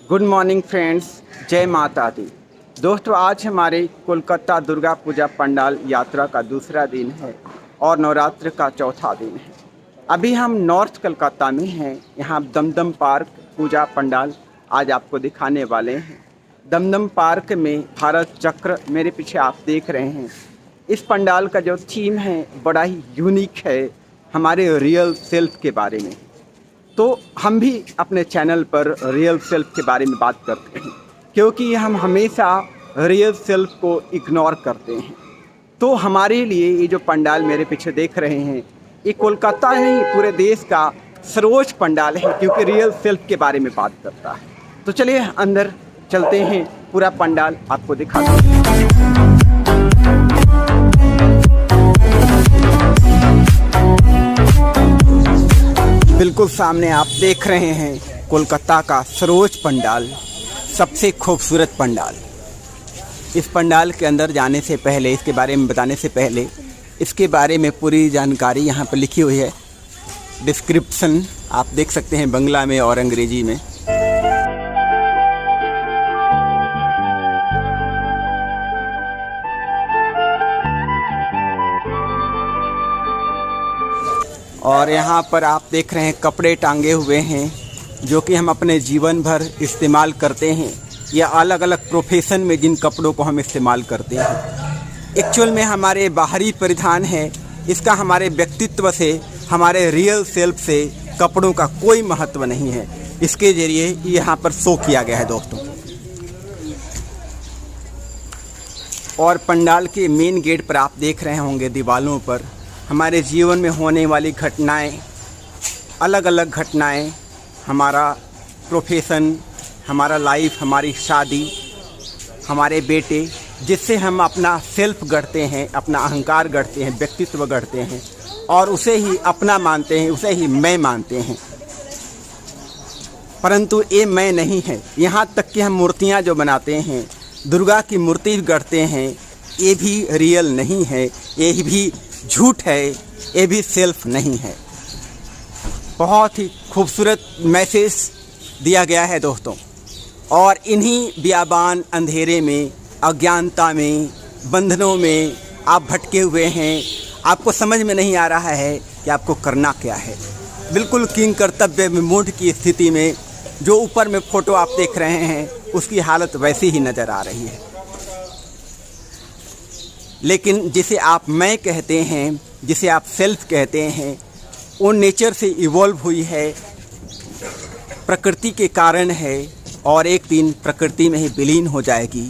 Good morning friends, जय माता दी। दोस्तों, आज हमारे कोलकाता दुर्गा पूजा पंडाल यात्रा का दूसरा दिन है और नवरात्र का चौथा दिन है। अभी हम नॉर्थ कोलकाता में हैं। यहाँ दमदम पार्क पूजा पंडाल आज आपको दिखाने वाले हैं। दमदम पार्क में भारत चक्र मेरे पीछे आप देख रहे हैं। इस पंडाल का जो थीम है बड़ा ही यूनिक है, हमारे रियल सेल्फ के बारे में। तो हम भी अपने चैनल पर रियल सेल्फ के बारे में बात करते हैं, क्योंकि हम हमेशा रियल सेल्फ को इग्नोर करते हैं। तो हमारे लिए ये जो पंडाल मेरे पीछे देख रहे हैं, ये कोलकाता नहीं पूरे देश का सर्वोच्च पंडाल है, क्योंकि रियल सेल्फ के बारे में बात करता है। तो चलिए अंदर चलते हैं, पूरा पंडाल आपको दिखाते हैं। बिल्कुल सामने आप देख रहे हैं कोलकाता का सर्वोच्च पंडाल, सबसे खूबसूरत पंडाल। इस पंडाल के अंदर जाने से पहले, इसके बारे में बताने से पहले, इसके बारे में पूरी जानकारी यहाँ पर लिखी हुई है। डिस्क्रिप्शन आप देख सकते हैं बंगला में और अंग्रेजी में। और यहाँ पर आप देख रहे हैं कपड़े टांगे हुए हैं, जो कि हम अपने जीवन भर इस्तेमाल करते हैं, या अलग अलग प्रोफेशन में जिन कपड़ों को हम इस्तेमाल करते हैं। एक्चुअल में हमारे बाहरी परिधान है, इसका हमारे व्यक्तित्व से, हमारे रियल सेल्फ से कपड़ों का कोई महत्व नहीं है। इसके ज़रिए यहाँ पर शो किया गया है दोस्तों। और पंडाल के मेन गेट पर आप देख रहे होंगे दीवालों पर हमारे जीवन में होने वाली घटनाएं, अलग अलग घटनाएं, हमारा प्रोफेशन, हमारा लाइफ, हमारी शादी, हमारे बेटे, जिससे हम अपना सेल्फ गढ़ते हैं, अपना अहंकार गढ़ते हैं, व्यक्तित्व गढ़ते हैं और उसे ही अपना मानते हैं, उसे ही मैं मानते हैं। परंतु ये मैं नहीं है। यहाँ तक कि हम मूर्तियाँ जो बनाते हैं, दुर्गा की मूर्ति गढ़ते हैं, ये भी रियल नहीं है, ये भी झूठ है, ये भी सेल्फ नहीं है। बहुत ही खूबसूरत मैसेज दिया गया है दोस्तों। और इन्हीं बियाबान अंधेरे में, अज्ञानता में, बंधनों में आप भटके हुए हैं। आपको समझ में नहीं आ रहा है कि आपको करना क्या है। बिल्कुल किंग कर्तव्य में मूढ़ की स्थिति में जो ऊपर में फ़ोटो आप देख रहे हैं, उसकी हालत वैसी ही नज़र आ रही है। लेकिन जिसे आप मैं कहते हैं, जिसे आप सेल्फ कहते हैं, वो नेचर से इवॉल्व हुई है, प्रकृति के कारण है और एक दिन प्रकृति में ही विलीन हो जाएगी।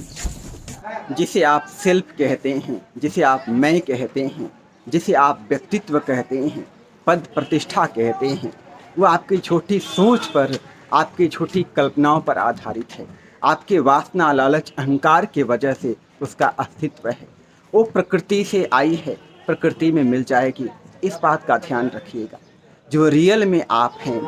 जिसे आप सेल्फ कहते हैं, जिसे आप मैं कहते हैं, जिसे आप व्यक्तित्व कहते हैं, पद प्रतिष्ठा कहते हैं, वो आपकी छोटी सोच पर, आपकी छोटी कल्पनाओं पर आधारित है। आपके वासना, लालच, अहंकार की वजह से उसका अस्तित्व है। वो प्रकृति से आई है, प्रकृति में मिल जाएगी। इस बात का ध्यान रखिएगा। जो रियल में आप हैं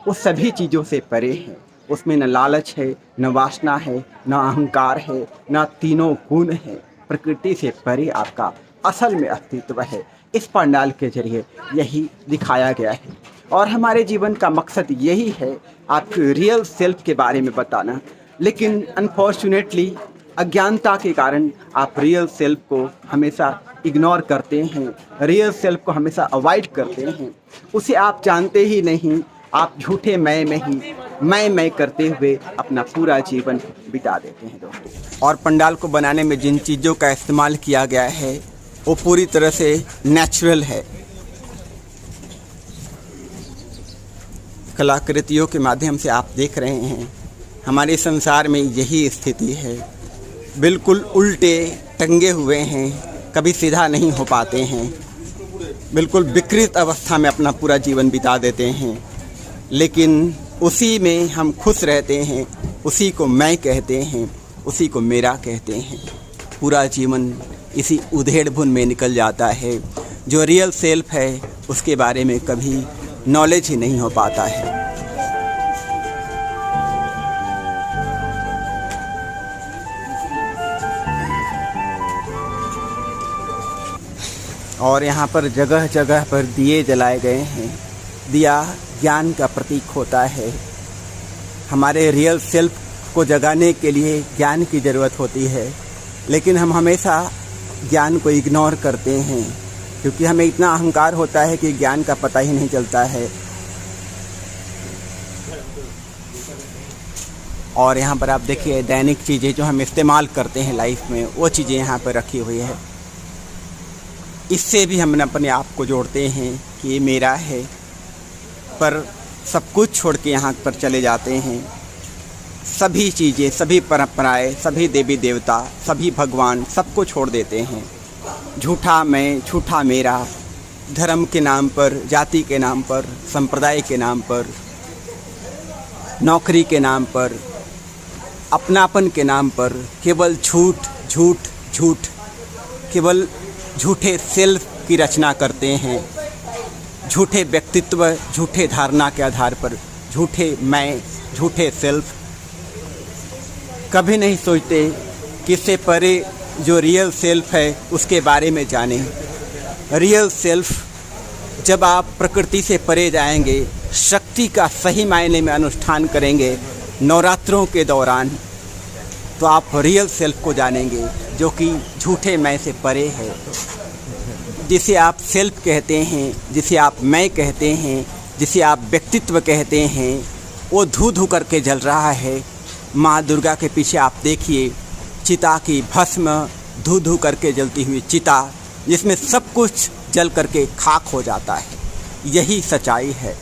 वो सभी चीज़ों से परे हैं। उसमें न लालच है, न वासना है, न अहंकार है, न तीनों गुण है। प्रकृति से परे आपका असल में अस्तित्व है। इस पंडाल के जरिए यही दिखाया गया है और हमारे जीवन का मकसद यही है, आपके रियल सेल्फ के बारे में बताना। लेकिन अनफॉर्चुनेटली अज्ञानता के कारण आप रियल सेल्फ को हमेशा इग्नोर करते हैं, रियल सेल्फ को हमेशा अवॉइड करते हैं। उसे आप जानते ही नहीं। आप झूठे मैं में ही मैं करते हुए अपना पूरा जीवन बिता देते हैं दोस्तों। और पंडाल को बनाने में जिन चीज़ों का इस्तेमाल किया गया है वो पूरी तरह से नेचुरल है। कलाकृतियों के माध्यम से आप देख रहे हैं हमारे संसार में यही स्थिति है। बिल्कुल उल्टे टंगे हुए हैं, कभी सीधा नहीं हो पाते हैं, बिल्कुल विकृत अवस्था में अपना पूरा जीवन बिता देते हैं। लेकिन उसी में हम खुश रहते हैं, उसी को मैं कहते हैं, उसी को मेरा कहते हैं। पूरा जीवन इसी उधेड़-बुन में निकल जाता है। जो रियल सेल्फ है उसके बारे में कभी नॉलेज ही नहीं हो पाता है। और यहाँ पर जगह जगह पर दिए जलाए गए हैं। दिया ज्ञान का प्रतीक होता है। हमारे रियल सेल्फ को जगाने के लिए ज्ञान की ज़रूरत होती है, लेकिन हम हमेशा ज्ञान को इग्नोर करते हैं क्योंकि हमें इतना अहंकार होता है कि ज्ञान का पता ही नहीं चलता है। और यहाँ पर आप देखिए दैनिक चीज़ें जो हम इस्तेमाल करते हैं लाइफ में, वो चीज़ें यहाँ पर रखी हुई है। इससे भी हम अपने आप को जोड़ते हैं कि ये मेरा है, पर सब कुछ छोड़ के यहाँ पर चले जाते हैं। सभी चीज़ें, सभी परंपराएं, सभी देवी देवता, सभी भगवान, सबको छोड़ देते हैं। झूठा मैं, झूठा मेरा, धर्म के नाम पर, जाति के नाम पर, संप्रदाय के नाम पर, नौकरी के नाम पर, अपनापन के नाम पर केवल झूठ झूठ झूठ, केवल झूठे सेल्फ की रचना करते हैं। झूठे व्यक्तित्व, झूठे धारणा के आधार पर, झूठे मैं, झूठे सेल्फ। कभी नहीं सोचते कि इससे परे जो रियल सेल्फ है उसके बारे में जानें। रियल सेल्फ जब आप प्रकृति से परे जाएंगे, शक्ति का सही मायने में अनुष्ठान करेंगे नवरात्रों के दौरान, तो आप रियल सेल्फ को जानेंगे जो कि झूठे मैं से परे है। जिसे आप सेल्फ कहते हैं, जिसे आप मैं कहते हैं, जिसे आप व्यक्तित्व कहते हैं, वो धू धू करके जल रहा है। माँ दुर्गा के पीछे आप देखिए, चिता की भस्म, धू धू करके जलती हुई चिता, जिसमें सब कुछ जल करके खाक हो जाता है। यही सच्चाई है।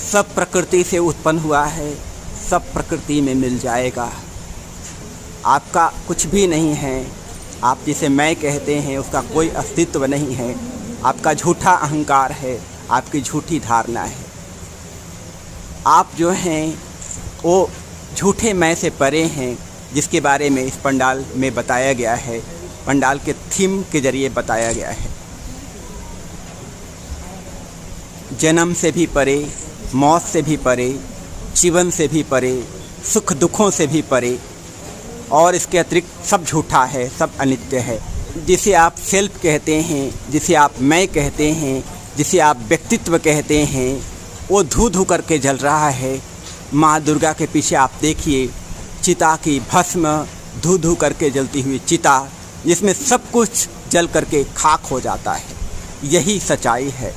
सब प्रकृति से उत्पन्न हुआ है, सब प्रकृति में मिल जाएगा। आपका कुछ भी नहीं है। आप जिसे मैं कहते हैं उसका कोई अस्तित्व नहीं है। आपका झूठा अहंकार है, आपकी झूठी धारणा है। आप जो हैं वो झूठे मैं से परे हैं, जिसके बारे में इस पंडाल में बताया गया है, पंडाल के थीम के जरिए बताया गया है। जन्म से भी परे, मौत से भी परे, जीवन से भी परे, सुख दुखों से भी परे, और इसके अतिरिक्त सब झूठा है, सब अनित्य है। जिसे आप सेल्फ कहते हैं, जिसे आप मैं कहते हैं, जिसे आप व्यक्तित्व कहते हैं, वो धू धू करके जल रहा है। माँ दुर्गा के पीछे आप देखिए, चिता की भस्म, धू धू करके जलती हुई चिता, जिसमें सब कुछ जल करके खाक हो जाता है। यही सच्चाई है।